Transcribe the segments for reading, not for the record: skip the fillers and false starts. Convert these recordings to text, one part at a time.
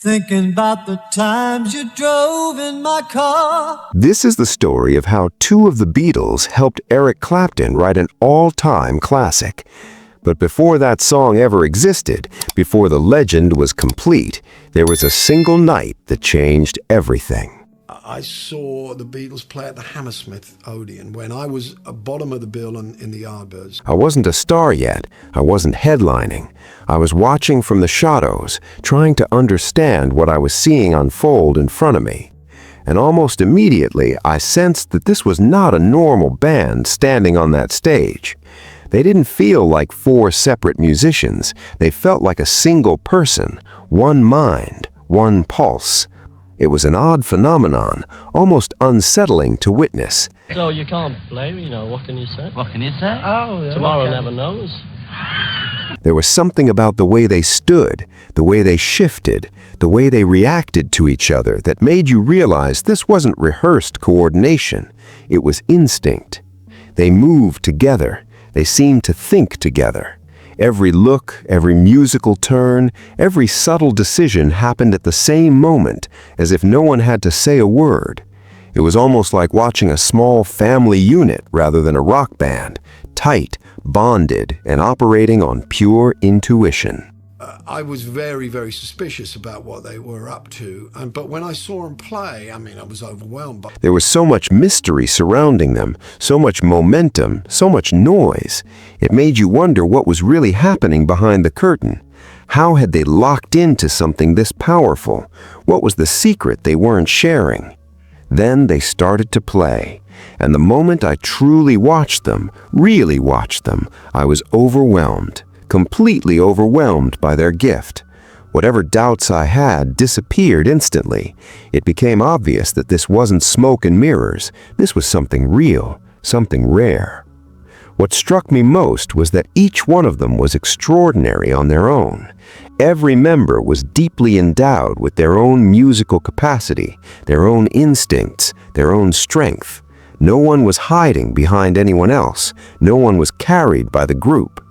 Thinking about the times you drove in my car. This is the story of how two of the Beatles helped Eric Clapton write an all-time classic. But before that song ever existed, before the legend was complete, there was a single night that changed everything. I saw the Beatles play at the Hammersmith Odeon when I was at bottom of the bill in the Yardbirds. I wasn't a star yet. I wasn't headlining. I was watching from the shadows, trying to understand what I was seeing unfold in front of me. And almost immediately, I sensed that this was not a normal band standing on that stage. They didn't feel like four separate musicians. They felt like a single person, one mind, one pulse. It was an odd phenomenon, almost unsettling to witness. So you can't play, what can you say? What can you say? Oh, yeah, tomorrow never knows. There was something about the way they stood, the way they shifted, the way they reacted to each other that made you realize this wasn't rehearsed coordination. It was instinct. They moved together. They seemed to think together. Every look, every musical turn, every subtle decision happened at the same moment, as if no one had to say a word. It was almost like watching a small family unit rather than a rock band, tight, bonded, and operating on pure intuition. I was very, very suspicious about what they were up to, but when I saw them play, I was overwhelmed. There was so much mystery surrounding them, so much momentum, so much noise. It made you wonder what was really happening behind the curtain. How had they locked into something this powerful? What was the secret they weren't sharing? Then they started to play, and the moment I truly watched them, really watched them, I was overwhelmed. Completely overwhelmed by their gift. Whatever doubts I had disappeared instantly. It became obvious that this wasn't smoke and mirrors. This was something real, something rare. What struck me most was that each one of them was extraordinary on their own. Every member was deeply endowed with their own musical capacity, their own instincts, their own strength. No one was hiding behind anyone else. No one was carried by the group.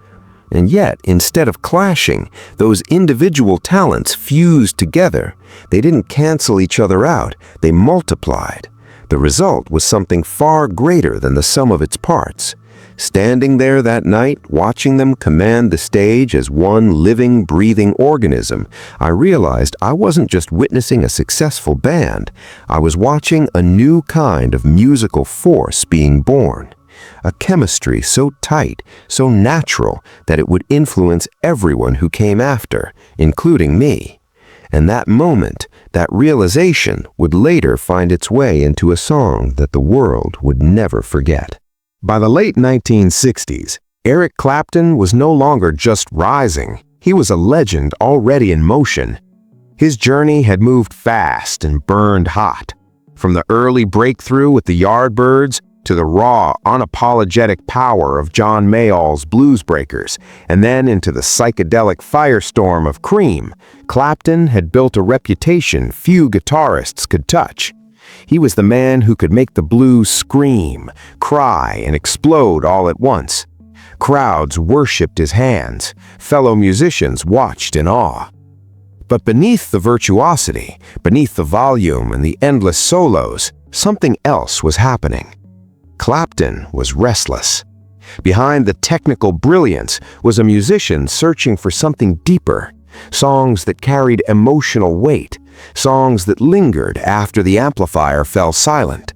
And yet, instead of clashing, those individual talents fused together. They didn't cancel each other out, they multiplied. The result was something far greater than the sum of its parts. Standing there that night, watching them command the stage as one living, breathing organism, I realized I wasn't just witnessing a successful band. I was watching a new kind of musical force being born. A chemistry so tight, so natural, that it would influence everyone who came after, including me. And that moment, that realization, would later find its way into a song that the world would never forget. By the late 1960s, Eric Clapton was no longer just rising. He was a legend already in motion. His journey had moved fast and burned hot. From the early breakthrough with the Yardbirds, to the raw, unapologetic power of John Mayall's Blues Breakers, and then into the psychedelic firestorm of Cream, Clapton had built a reputation few guitarists could touch. He was the man who could make the blues scream, cry, and explode all at once. Crowds worshipped his hands. Fellow musicians watched in awe. But beneath the virtuosity, beneath the volume and the endless solos, something else was happening. Clapton was restless. Behind the technical brilliance was a musician searching for something deeper, songs that carried emotional weight, songs that lingered after the amplifier fell silent.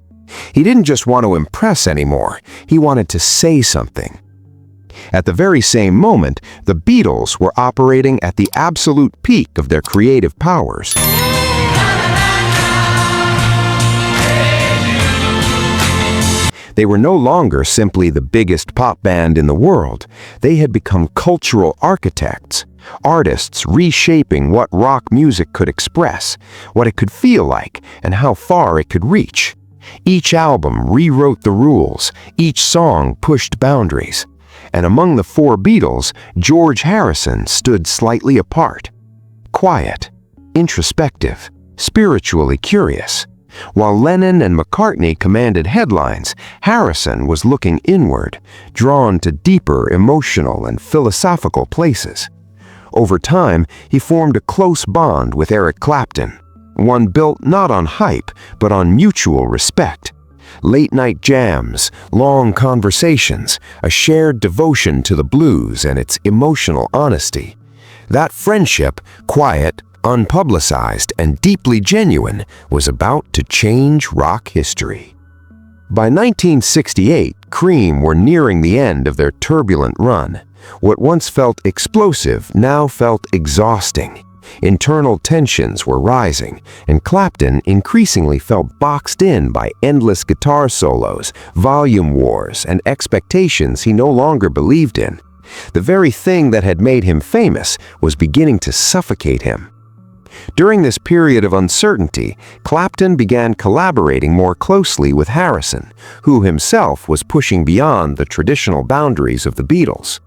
He didn't just want to impress anymore, he wanted to say something. At the very same moment, the Beatles were operating at the absolute peak of their creative powers. They were no longer simply the biggest pop band in the world. They had become cultural architects, artists reshaping what rock music could express, what it could feel like, and how far it could reach. Each album rewrote the rules, each song pushed boundaries. And among the four Beatles, George Harrison stood slightly apart. Quiet, introspective, spiritually curious. While Lennon and McCartney commanded headlines, Harrison was looking inward, drawn to deeper emotional and philosophical places. Over time, he formed a close bond with Eric Clapton, one built not on hype, but on mutual respect. Late-night jams, long conversations, a shared devotion to the blues and its emotional honesty. That friendship, quiet, unpublicized, and deeply genuine, was about to change rock history. By 1968, Cream were nearing the end of their turbulent run. What once felt explosive now felt exhausting. Internal tensions were rising, and Clapton increasingly felt boxed in by endless guitar solos, volume wars, and expectations he no longer believed in. The very thing that had made him famous was beginning to suffocate him. During this period of uncertainty, Clapton began collaborating more closely with Harrison, who himself was pushing beyond the traditional boundaries of the Beatles.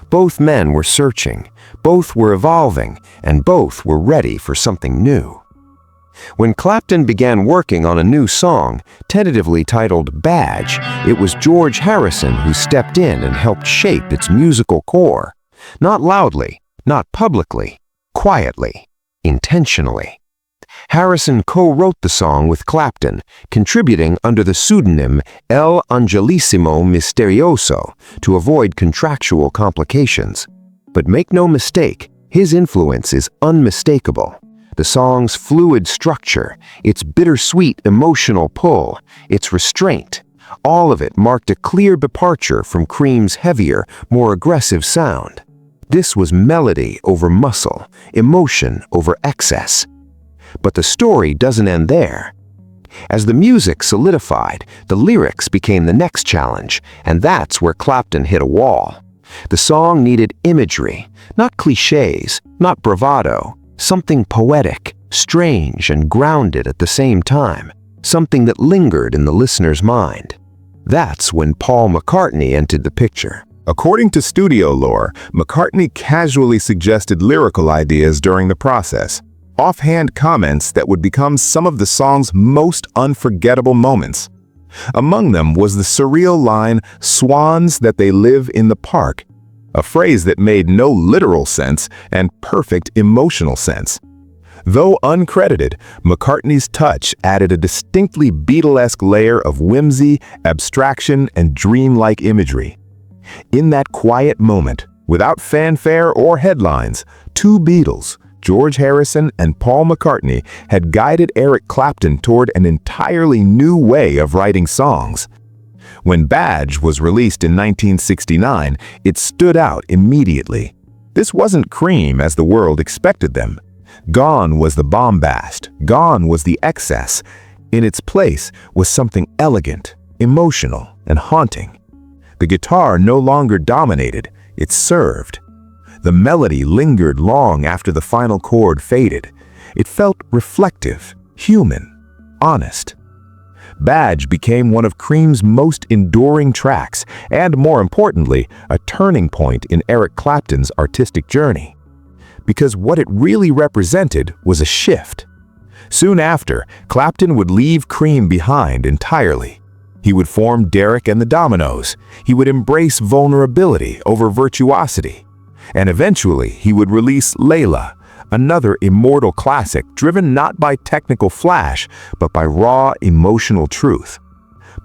Both men were searching, both were evolving, and both were ready for something new. When Clapton began working on a new song, tentatively titled Badge, it was George Harrison who stepped in and helped shape its musical core. Not loudly, not publicly, quietly, intentionally. Harrison co-wrote the song with Clapton, contributing under the pseudonym El Angelissimo Misterioso to avoid contractual complications. But make no mistake, his influence is unmistakable. The song's fluid structure, its bittersweet emotional pull, its restraint, all of it marked a clear departure from Cream's heavier, more aggressive sound. This was melody over muscle, emotion over excess. But the story doesn't end there. As the music solidified, the lyrics became the next challenge, and that's where Clapton hit a wall. The song needed imagery, not cliches, not bravado, something poetic, strange, and grounded at the same time, something that lingered in the listener's mind. That's when Paul McCartney entered the picture. According to studio lore, McCartney casually suggested lyrical ideas during the process, offhand comments that would become some of the song's most unforgettable moments. Among them was the surreal line, "Swans that they live in the park," a phrase that made no literal sense and perfect emotional sense. Though uncredited, McCartney's touch added a distinctly Beatlesque layer of whimsy, abstraction, and dreamlike imagery. In that quiet moment, without fanfare or headlines, two Beatles, George Harrison and Paul McCartney, had guided Eric Clapton toward an entirely new way of writing songs. When Badge was released in 1969, it stood out immediately. This wasn't Cream as the world expected them. Gone was the bombast, gone was the excess. In its place was something elegant, emotional, and haunting. The guitar no longer dominated, it served. The melody lingered long after the final chord faded. It felt reflective, human, honest. Badge became one of Cream's most enduring tracks, and more importantly, a turning point in Eric Clapton's artistic journey. Because what it really represented was a shift. Soon after, Clapton would leave Cream behind entirely. He would form Derek and the Dominoes. He would embrace vulnerability over virtuosity. And eventually, he would release Layla, another immortal classic driven not by technical flash, but by raw emotional truth.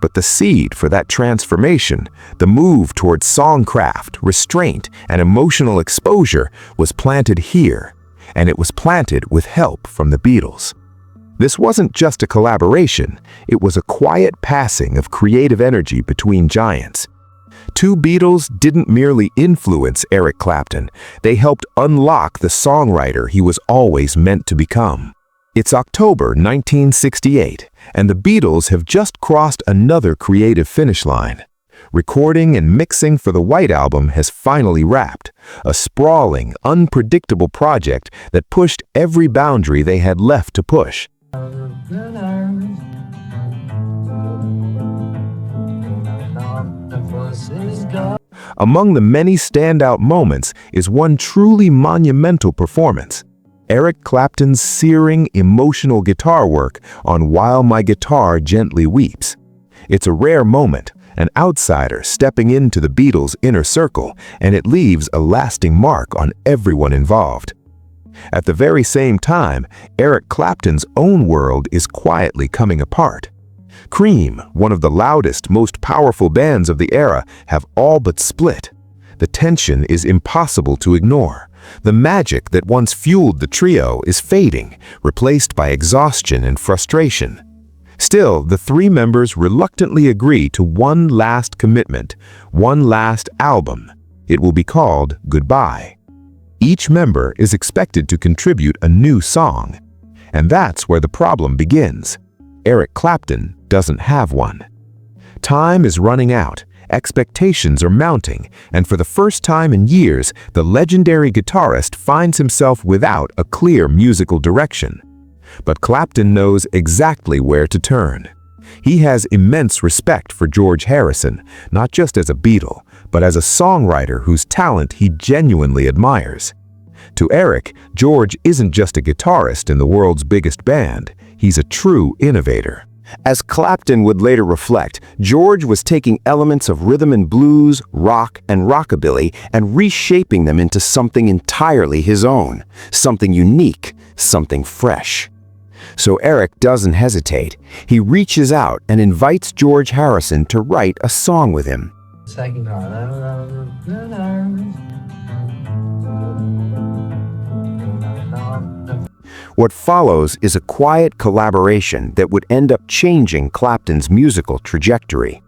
But the seed for that transformation, the move towards songcraft, restraint, and emotional exposure was planted here, and it was planted with help from the Beatles. This wasn't just a collaboration, it was a quiet passing of creative energy between giants. Two Beatles didn't merely influence Eric Clapton, they helped unlock the songwriter he was always meant to become. It's October 1968, and the Beatles have just crossed another creative finish line. Recording and mixing for the White Album has finally wrapped, a sprawling, unpredictable project that pushed every boundary they had left to push. Among the many standout moments is one truly monumental performance, Eric Clapton's searing, emotional guitar work on While My Guitar Gently Weeps. It's a rare moment, an outsider stepping into the Beatles' inner circle, and it leaves a lasting mark on everyone involved. At the very same time, Eric Clapton's own world is quietly coming apart. Cream, one of the loudest, most powerful bands of the era, have all but split. The tension is impossible to ignore. The magic that once fueled the trio is fading, replaced by exhaustion and frustration. Still, the three members reluctantly agree to one last commitment, one last album. It will be called Goodbye. Each member is expected to contribute a new song. And that's where the problem begins. Eric Clapton doesn't have one. Time is running out, expectations are mounting, and for the first time in years, the legendary guitarist finds himself without a clear musical direction. But Clapton knows exactly where to turn. He has immense respect for George Harrison, not just as a Beatle, but as a songwriter whose talent he genuinely admires. To Eric, George isn't just a guitarist in the world's biggest band, he's a true innovator. As Clapton would later reflect, George was taking elements of rhythm and blues, rock, and rockabilly and reshaping them into something entirely his own, something unique, something fresh. So Eric doesn't hesitate. He reaches out and invites George Harrison to write a song with him. Second part. What follows is a quiet collaboration that would end up changing Clapton's musical trajectory.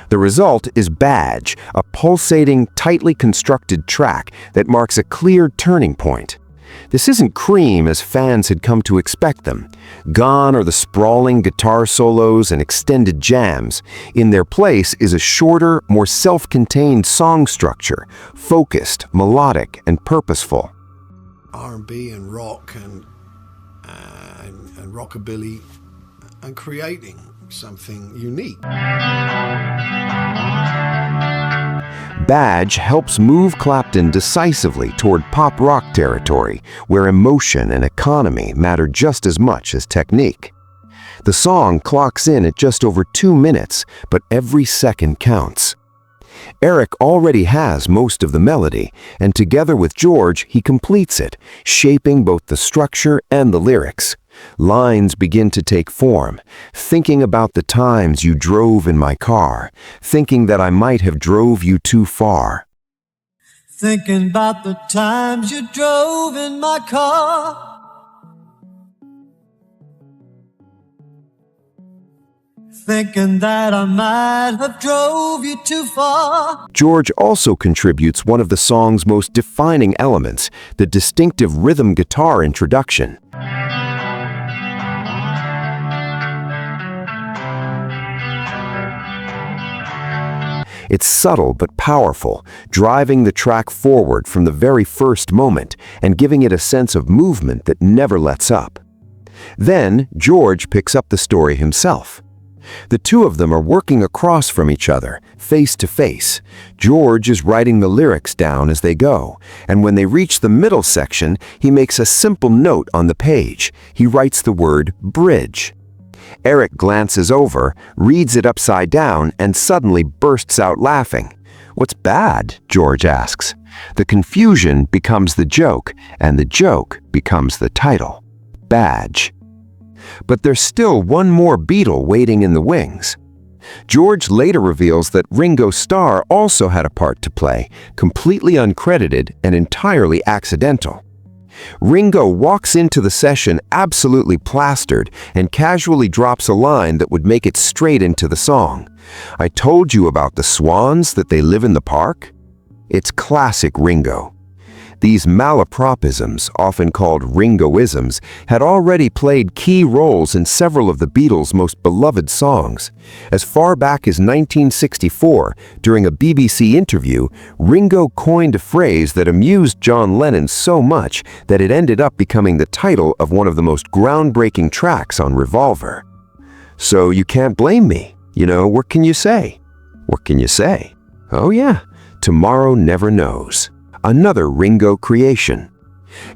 The result is Badge, a pulsating, tightly constructed track that marks a clear turning point. This isn't Cream as fans had come to expect them. Gone are the sprawling guitar solos and extended jams. In their place is a shorter, more self-contained song structure, focused, melodic, and purposeful. R&B and rock and rockabilly and creating something unique. Badge helps move Clapton decisively toward pop rock territory, where emotion and economy matter just as much as technique. The song clocks in at just over 2 minutes, but every second counts. Eric already has most of the melody, and together with George, he completes it, shaping both the structure and the lyrics. Lines begin to take form, thinking about the times you drove in my car, thinking that I might have drove you too far. Thinking about the times you drove in my car. Thinking that I might have drove you too far. George also contributes one of the song's most defining elements, the distinctive rhythm guitar introduction. It's subtle but powerful, driving the track forward from the very first moment and giving it a sense of movement that never lets up. Then, George picks up the story himself. The two of them are working across from each other, face to face. George is writing the lyrics down as they go, and when they reach the middle section, he makes a simple note on the page. He writes the word bridge. Eric glances over, reads it upside down, and suddenly bursts out laughing. "What's bad?" George asks. The confusion becomes the joke, and the joke becomes the title, Badge. But there's still one more Beatle waiting in the wings. George later reveals that Ringo Starr also had a part to play, completely uncredited and entirely accidental. Ringo walks into the session absolutely plastered and casually drops a line that would make it straight into the song. "I told you about the swans, that they live in the park." It's classic Ringo. These malapropisms, often called Ringoisms, had already played key roles in several of the Beatles' most beloved songs. As far back as 1964, during a BBC interview, Ringo coined a phrase that amused John Lennon so much that it ended up becoming the title of one of the most groundbreaking tracks on Revolver. "So you can't blame me. You know, what can you say?" What can you say? Oh yeah, tomorrow never knows. Another Ringo creation.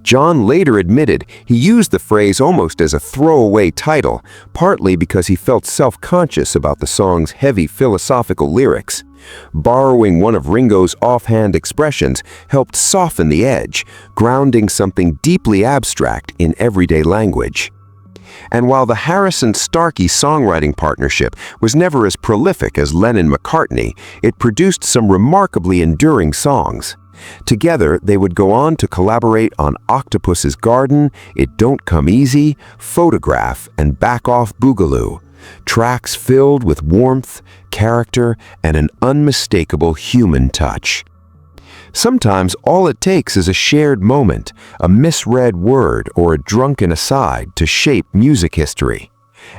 John later admitted he used the phrase almost as a throwaway title, partly because he felt self-conscious about the song's heavy philosophical lyrics. Borrowing one of Ringo's offhand expressions helped soften the edge, grounding something deeply abstract in everyday language. And while the Harrison-Starkey songwriting partnership was never as prolific as Lennon-McCartney, it produced some remarkably enduring songs. Together, they would go on to collaborate on Octopus's Garden, It Don't Come Easy, Photograph, and Back Off Boogaloo, tracks filled with warmth, character, and an unmistakable human touch. Sometimes all it takes is a shared moment, a misread word, or a drunken aside to shape music history.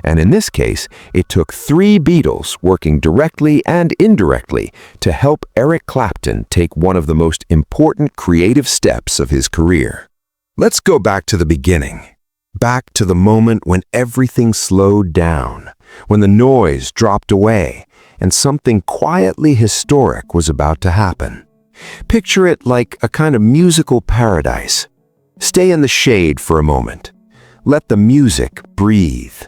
And in this case, it took three Beatles working directly and indirectly to help Eric Clapton take one of the most important creative steps of his career. Let's go back to the beginning. Back to the moment when everything slowed down, when the noise dropped away, and something quietly historic was about to happen. Picture it like a kind of musical paradise. Stay in the shade for a moment. Let the music breathe.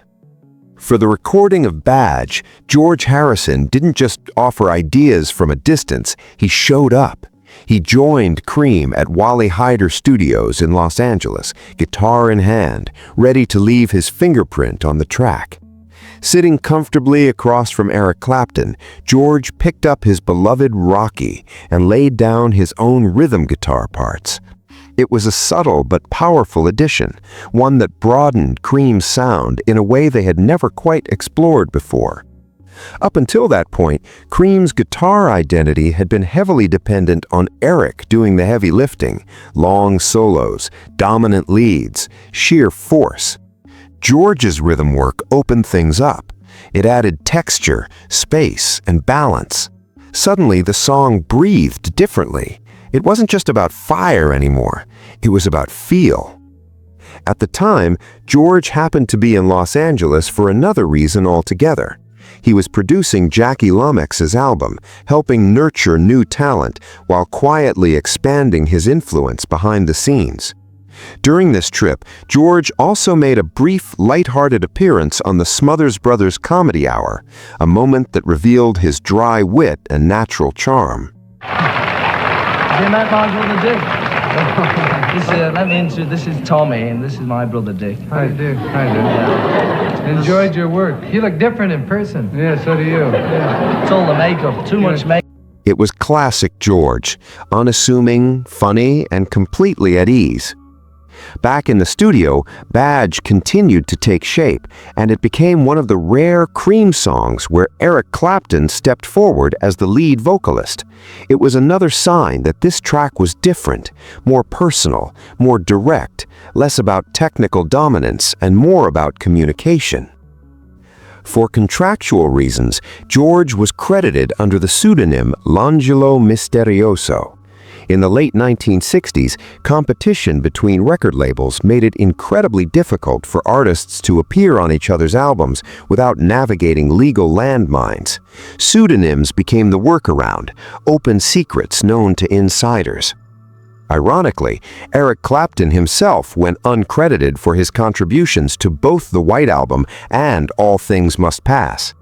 For the recording of Badge, George Harrison didn't just offer ideas from a distance, he showed up. He joined Cream at Wally Heider Studios in Los Angeles, guitar in hand, ready to leave his fingerprint on the track. Sitting comfortably across from Eric Clapton, George picked up his beloved Rocky and laid down his own rhythm guitar parts. It was a subtle but powerful addition, one that broadened Cream's sound in a way they had never quite explored before. Up until that point, Cream's guitar identity had been heavily dependent on Eric doing the heavy lifting, long solos, dominant leads, sheer force. George's rhythm work opened things up. It added texture, space, and balance. Suddenly, the song breathed differently. It wasn't just about fire anymore. It was about feel. At the time, George happened to be in Los Angeles for another reason altogether. He was producing Jackie Lumex's album, helping nurture new talent while quietly expanding his influence behind the scenes. During this trip, George also made a brief, light-hearted appearance on the Smothers Brothers Comedy Hour, a moment that revealed his dry wit and natural charm. Have you met my brother Dick? Let me introduce, this is Tommy, and this is my brother Dick. Hi, Dick. Hi, Dick. Yeah. Enjoyed your work. You look different in person. Yeah, so do you. Yeah. It's all the makeup, too much makeup. It was classic George, unassuming, funny, and completely at ease. Back in the studio, Badge continued to take shape, and it became one of the rare Cream songs where Eric Clapton stepped forward as the lead vocalist. It was another sign that this track was different, more personal, more direct, less about technical dominance and more about communication. For contractual reasons, George was credited under the pseudonym L'Angelo Misterioso. In the late 1960s, competition between record labels made it incredibly difficult for artists to appear on each other's albums without navigating legal landmines. Pseudonyms became the workaround, open secrets known to insiders. Ironically, Eric Clapton himself went uncredited for his contributions to both the White Album and All Things Must Pass.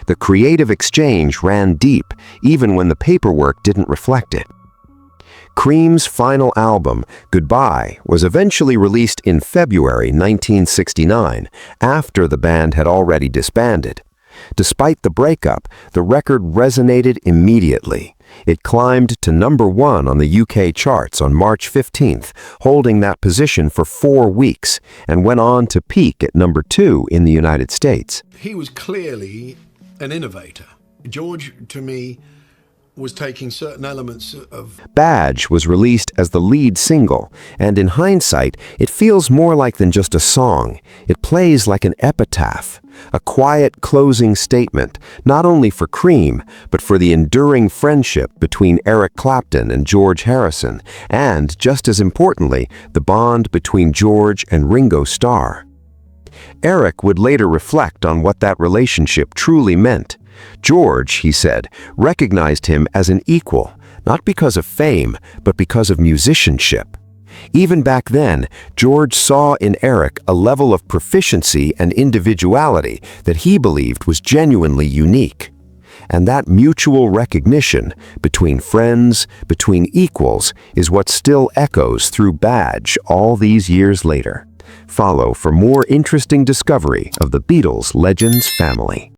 The creative exchange ran deep, even when the paperwork didn't reflect it. Cream's final album, Goodbye, was eventually released in February 1969, after the band had already disbanded. Despite the breakup, the record resonated immediately. It climbed to #1 on the UK charts on March 15th, holding that position for 4 weeks, and went on to peak at #2 in the United States. He was clearly an innovator. George, to me, was taking certain elements of... Badge was released as the lead single, and in hindsight, it feels more like than just a song. It plays like an epitaph, a quiet closing statement, not only for Cream, but for the enduring friendship between Eric Clapton and George Harrison, and, just as importantly, the bond between George and Ringo Starr. Eric would later reflect on what that relationship truly meant. George, he said, recognized him as an equal, not because of fame, but because of musicianship. Even back then, George saw in Eric a level of proficiency and individuality that he believed was genuinely unique. And that mutual recognition between friends, between equals, is what still echoes through Badge all these years later. Follow for more interesting discovery of the Beatles Legends family.